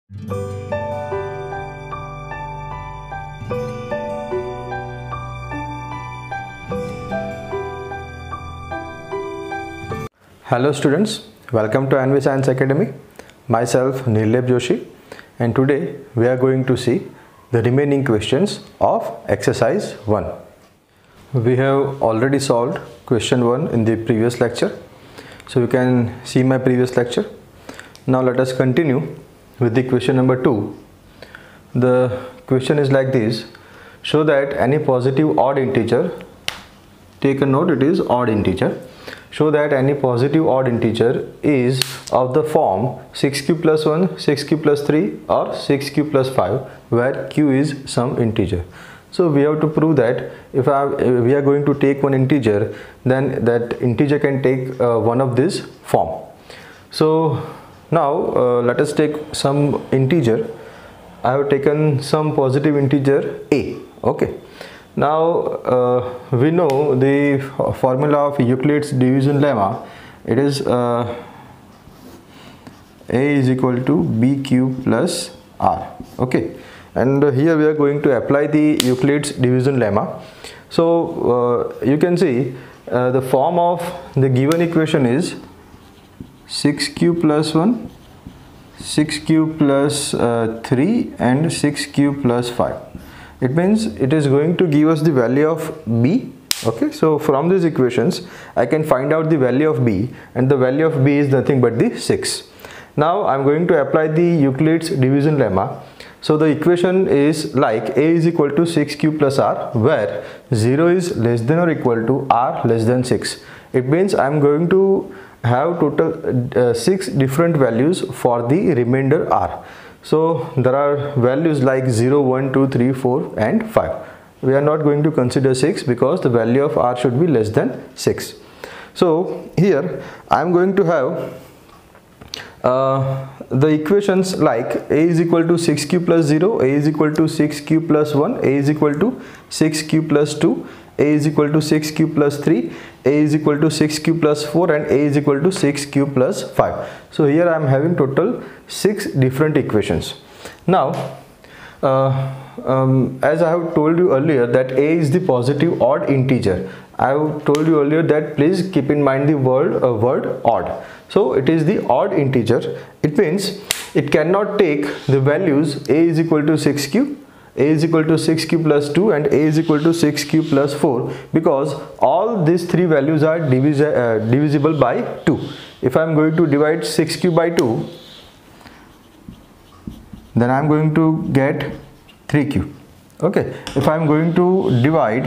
Hello students, welcome to Anvi Science Academy. Myself Nirlep Joshi, and today we are going to see the remaining questions of exercise 1. We have already solved question 1 in the previous lecture, so you can see my previous lecture. Now let us continue with the question number 2. The question is like this: show that any positive odd integer, take a note, it is odd integer. Show that any positive odd integer is of the form 6q plus 1, 6q plus 3 or 6q plus 5, where q is some integer. So we have to prove that if we are going to take one integer, then that integer can take one of this form. So now let us take some integer. I have taken some positive integer a. Okay. Now we know the formula of Euclid's division lemma. It is a is equal to bq plus r. Okay, and here we are going to apply the Euclid's division lemma. So you can see the form of the given equation is 6q plus 1, 6q plus 3 and 6q plus 5. It means it is going to give us the value of b. Okay, so from these equations I can find out the value of b, and the value of b is nothing but the 6. Now I am going to apply the Euclid's division lemma. So the equation is like a is equal to 6q plus r, where 0 is less than or equal to r less than 6. It means I am going to have total 6 different values for the remainder r. So there are values like 0, 1, 2, 3, 4 and 5. We are not going to consider 6 because the value of r should be less than 6. So here I am going to have the equations like a is equal to 6q plus 0, a is equal to 6q plus 1, a is equal to 6q plus 2, a is equal to 6q plus 3, a is equal to 6q plus 4 and a is equal to 6q plus 5. So here I am having total 6 different equations. Now as I have told you earlier that a is the positive odd integer. I have told you earlier that please keep in mind the word odd. So it is the odd integer. It means it cannot take the values a is equal to 6q, a is equal to 6q plus 2 and a is equal to 6q plus 4, because all these three values are divisible by 2. If I am going to divide 6q by 2, then I am going to get 3q. Okay, if I am going to divide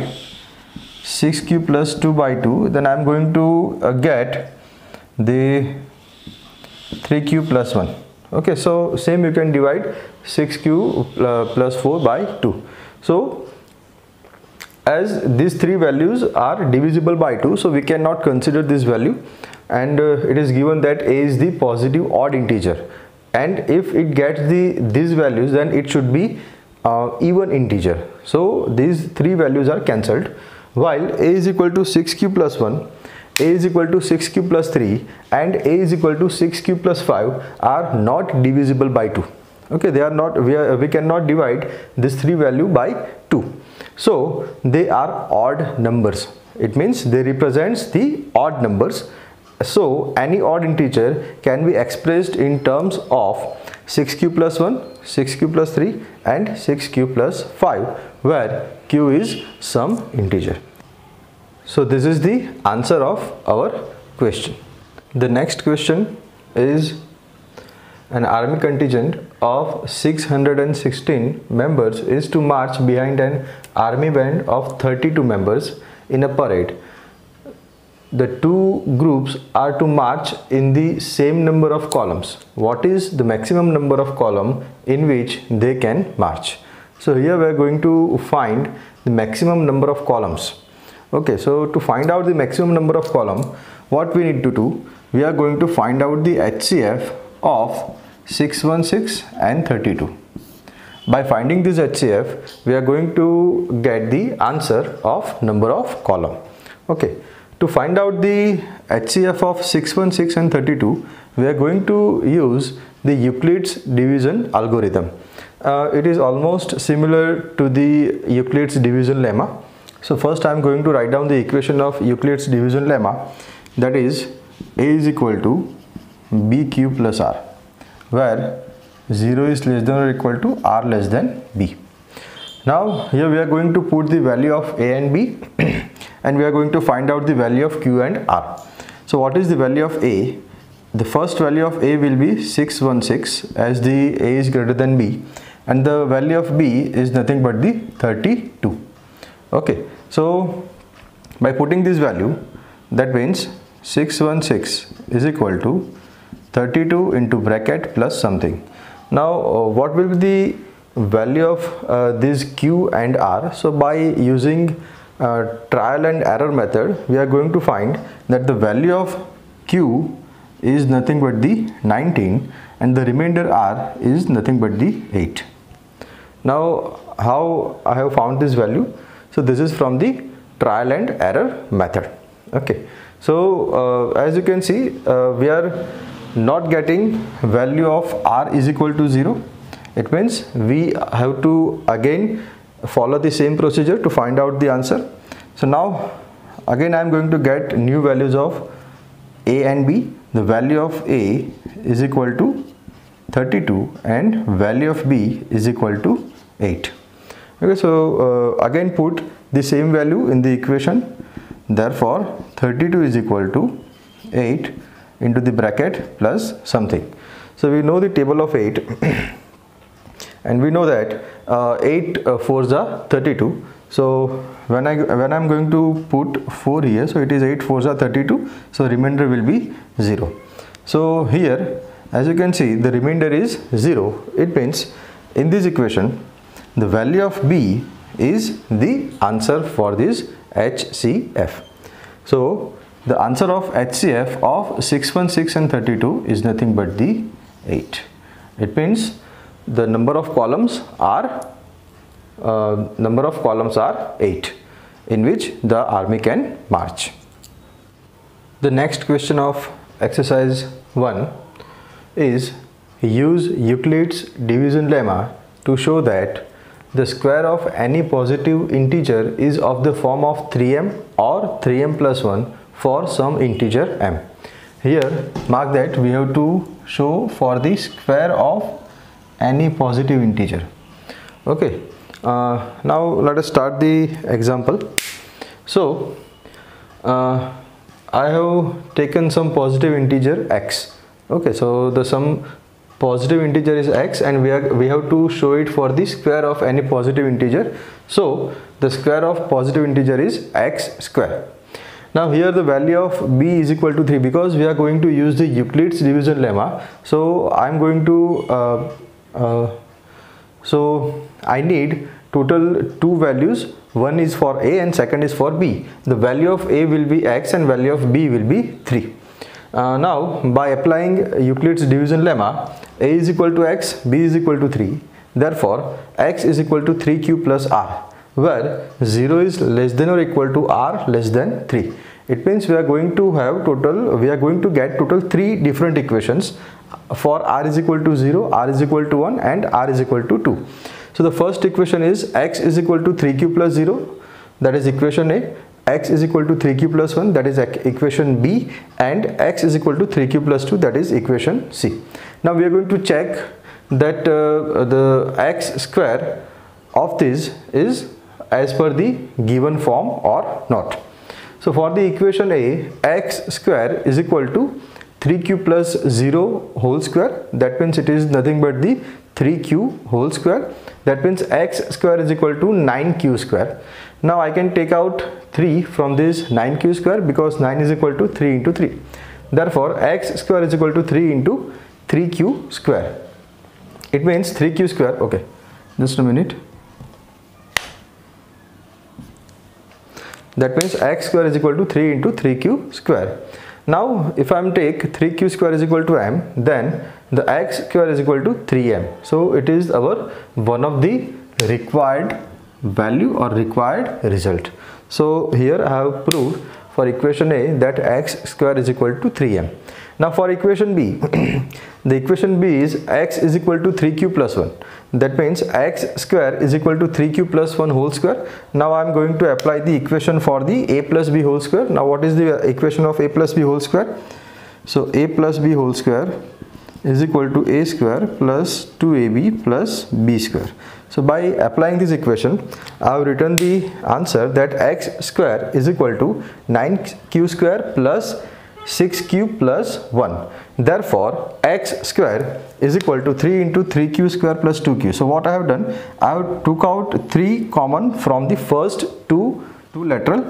6q plus 2 by 2, then I am going to get the 3q plus 1. Okay, so same you can divide 6q plus 4 by 2. So as these three values are divisible by 2, so we cannot consider this value, and it is given that a is the positive odd integer, and if it gets these values, then it should be even integer. So these three values are cancelled, while a is equal to 6q plus 1, a is equal to 6q plus 3 and a is equal to 6q plus 5 are not divisible by 2. Okay, they are not, we cannot divide this three value by 2. So they are odd numbers. It means they represents the odd numbers. So any odd integer can be expressed in terms of 6q plus 1, 6q plus 3 and 6q plus 5, where q is some integer. So this is the answer of our question. The next question is: an army contingent of 616 members is to march behind an army band of 32 members in a parade. The two groups are to march in the same number of columns. What is the maximum number of columns in which they can march? So here we are going to find the maximum number of columns. Okay, so to find out the maximum number of column, what we need to do, we are going to find out the HCF of 616 and 32. By finding this HCF, we are going to get the answer of number of column. Okay, to find out the HCF of 616 and 32, we are going to use the Euclid's division algorithm. It is almost similar to the Euclid's division lemma. So first I am going to write down the equation of Euclid's division lemma, that is A is equal to B cube plus R, where 0 is less than or equal to R less than B. Now here we are going to put the value of A and B and we are going to find out the value of Q and R. So what is the value of A? The first value of A will be 616 as the A is greater than B, and the value of B is nothing but the 32. Okay, so by putting this value, that means 616 is equal to 32 into bracket plus something. Now what will be the value of this Q and R? So by using trial and error method, we are going to find that the value of Q is nothing but the 19 and the remainder R is nothing but the 8. Now how I have found this value? So this is from the trial and error method. Okay, so as you can see, we are not getting value of R is equal to 0. It means we have to again follow the same procedure to find out the answer. So now again I am going to get new values of A and B. The value of A is equal to 32 and value of B is equal to 8. Okay, so again put the same value in the equation. Therefore 32 is equal to 8 into the bracket plus something. So we know the table of 8 and we know that 8 4s are 32. So when I'm going to put 4 here, so it is 8 4s are 32, so remainder will be 0. So here as you can see, the remainder is 0. It means in this equation the value of B is the answer for this HCF. So the answer of HCF of 616 and 32 is nothing but the 8. It means the number of columns are 8, in which the army can march. The next question of exercise 1 is use Euclid's division lemma to show that the square of any positive integer is of the form of 3m or 3m plus 1 for some integer m. Here mark that we have to show for the square of any positive integer. Okay, now let us start the example. So I have taken some positive integer x. Okay, so the some positive integer is x and we have to show it for the square of any positive integer. So the square of positive integer is x square. Now here the value of b is equal to 3 because we are going to use the Euclid's division lemma. So I am going to so I need total two values. One is for a and second is for b. The value of a will be x and value of b will be 3. Now by applying Euclid's division lemma, a is equal to x, b is equal to 3. Therefore x is equal to 3q plus r, where 0 is less than or equal to r less than 3. It means we are going to get total 3 different equations for r is equal to 0, r is equal to 1 and r is equal to 2. So the first equation is x is equal to 3q plus 0, that is equation A. X is equal to 3q plus 1, that is equation B, and x is equal to 3q plus 2, that is equation C. Now we are going to check that the x square of this is as per the given form or not. So for the equation A, x square is equal to 3q plus 0 whole square, that means it is nothing but the 3q whole square, that means x square is equal to 9q square. Now I can take out 3 from this 9q square because 9 is equal to 3 into 3. Therefore x square is equal to 3 into 3q square. It means 3q square, okay, just a minute. That means x square is equal to 3 into 3q square. Now if I am take 3q square is equal to m, then the x square is equal to 3m. So it is our one of the required value or required result. So here I have proved for equation A that x square is equal to 3m. Now for equation B, the equation B is x is equal to 3q plus 1. That means x square is equal to 3q plus 1 whole square. Now I am going to apply the equation for the a plus b whole square. Now what is the equation of a plus b whole square? So a plus b whole square is equal to a square plus 2ab plus b square. So by applying this equation, I have written the answer that x square is equal to 9q square plus 6q plus 1. Therefore x square is equal to 3 into 3q square plus 2q. So what I have done, I have took out 3 common from the first two lateral.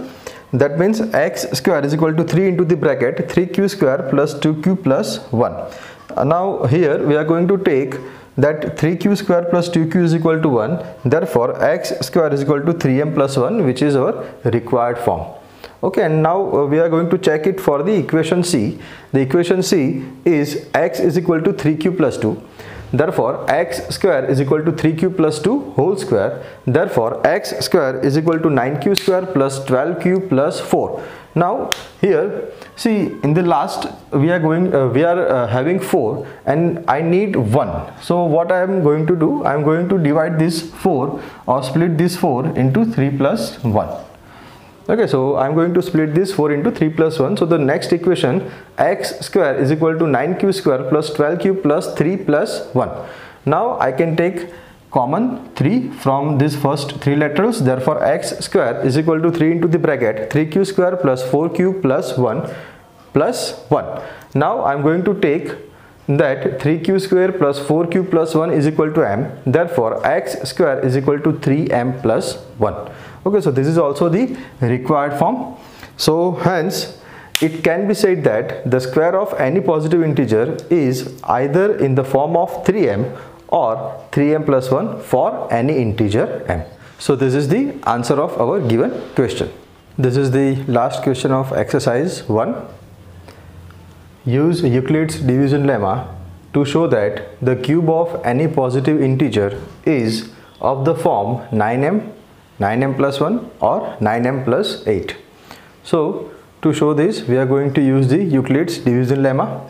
That means x square is equal to 3 into the bracket 3q square plus 2q plus 1. Now here we are going to take that 3q square plus 2q is equal to 1. Therefore x square is equal to 3m plus 1, which is our required form. Okay, and now we are going to check it for the equation C. The equation C is x is equal to 3q plus 2. Therefore x square is equal to 3q plus 2 whole square. Therefore x square is equal to 9q square plus 12q plus 4. Now here see, in the last we are having 4 and I need 1. So what I am going to do, I am going to divide this 4 or split this 4 into 3 plus 1. Okay, so I am going to split this 4 into 3 plus 1. So the next equation, x square is equal to 9q square plus 12q plus 3 plus 1. Now I can take common 3 from this first 3 laterals. Therefore x square is equal to 3 into the bracket 3q square plus 4q plus 1 plus 1. Now I am going to take that 3q square plus 4q plus 1 is equal to m. Therefore x square is equal to 3m plus 1. Okay, so this is also the required form. So hence it can be said that the square of any positive integer is either in the form of 3m or 3m plus 1 for any integer m. So this is the answer of our given question. This is the last question of exercise 1. Use Euclid's division lemma to show that the cube of any positive integer is of the form 9m, 9m plus 1 or 9m plus 8. So to show this, we are going to use the Euclid's division lemma.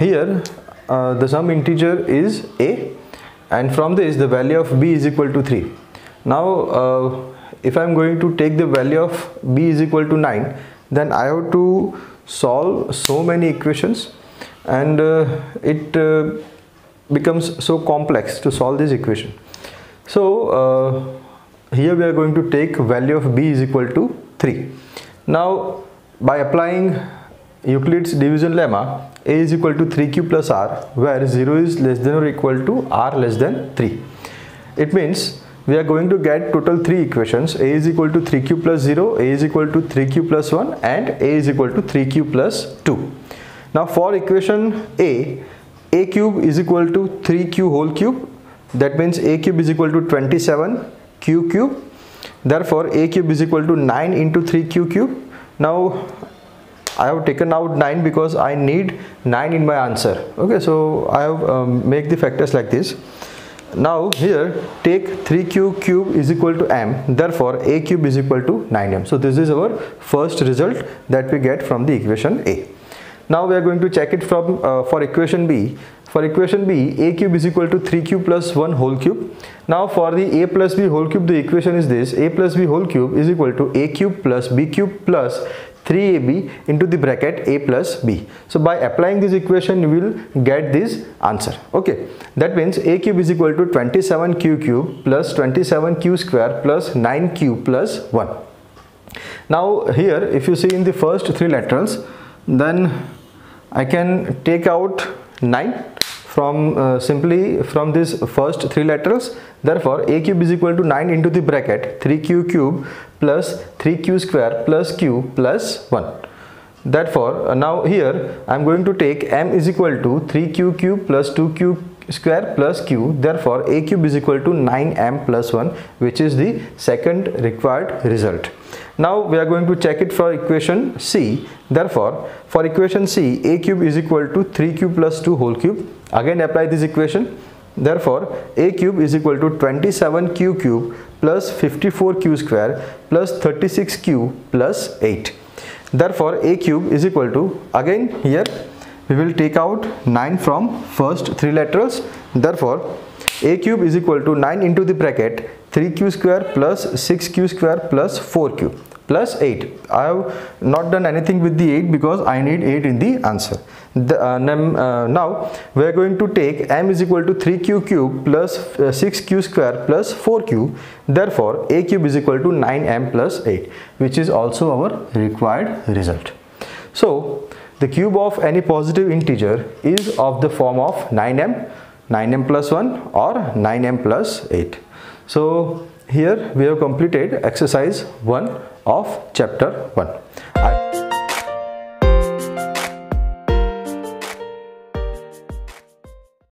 Here the sum integer is a, and from this the value of b is equal to 3. Now if I am going to take the value of b is equal to 9, then I have to solve so many equations, and it becomes so complex to solve this equation. So here we are going to take value of b is equal to 3. Now by applying Euclid's division lemma, a is equal to 3q plus r, where 0 is less than or equal to r less than 3. It means we are going to get total 3 equations. A is equal to 3q plus 0, a is equal to 3q plus 1 and a is equal to 3q plus 2. Now for equation a cube is equal to 3q whole cube. That means a cube is equal to 27q cube. Therefore a cube is equal to 9 into 3q cube. Now I have taken out 9 because I need 9 in my answer. Okay, so I have make the factors like this. Now here take 3q cube is equal to m. Therefore a cube is equal to 9m. So this is our first result that we get from the equation a. Now we are going to check it from for equation b. For equation b, a cube is equal to 3q plus 1 whole cube. Now for the a plus b whole cube, the equation is this: a plus b whole cube is equal to a cube plus b cube plus 3ab into the bracket a plus b. So by applying this equation, you will get this answer. Okay, that means a cube is equal to 27q cube plus 27q square plus 9q plus 1. Now here if you see in the first 3 laterals, then I can take out 9 from simply from this first 3 laterals. Therefore a cube is equal to 9 into the bracket 3q cube plus 3q square plus q plus 1. Therefore now here I am going to take m is equal to 3q cube plus 2q square plus q. Therefore a cube is equal to 9m plus 1, which is the second required result. Now we are going to check it for equation C. Therefore for equation C, a cube is equal to 3q plus 2 whole cube. Again apply this equation. Therefore a cube is equal to 27q cube plus 54q square plus 36q plus 8. Therefore a cube is equal to, again here we will take out 9 from first 3 laterals. Therefore, a cube is equal to 9 into the bracket 3q square plus 6q square plus 4q plus 8. I have not done anything with the 8 because I need 8 in the answer. Now we are going to take m is equal to 3q cube plus 6q square plus 4q. Therefore, a cube is equal to 9m plus 8, which is also our required result. So the cube of any positive integer is of the form of 9m plus 1 or 9m plus 8. So here we have completed exercise 1 of chapter 1.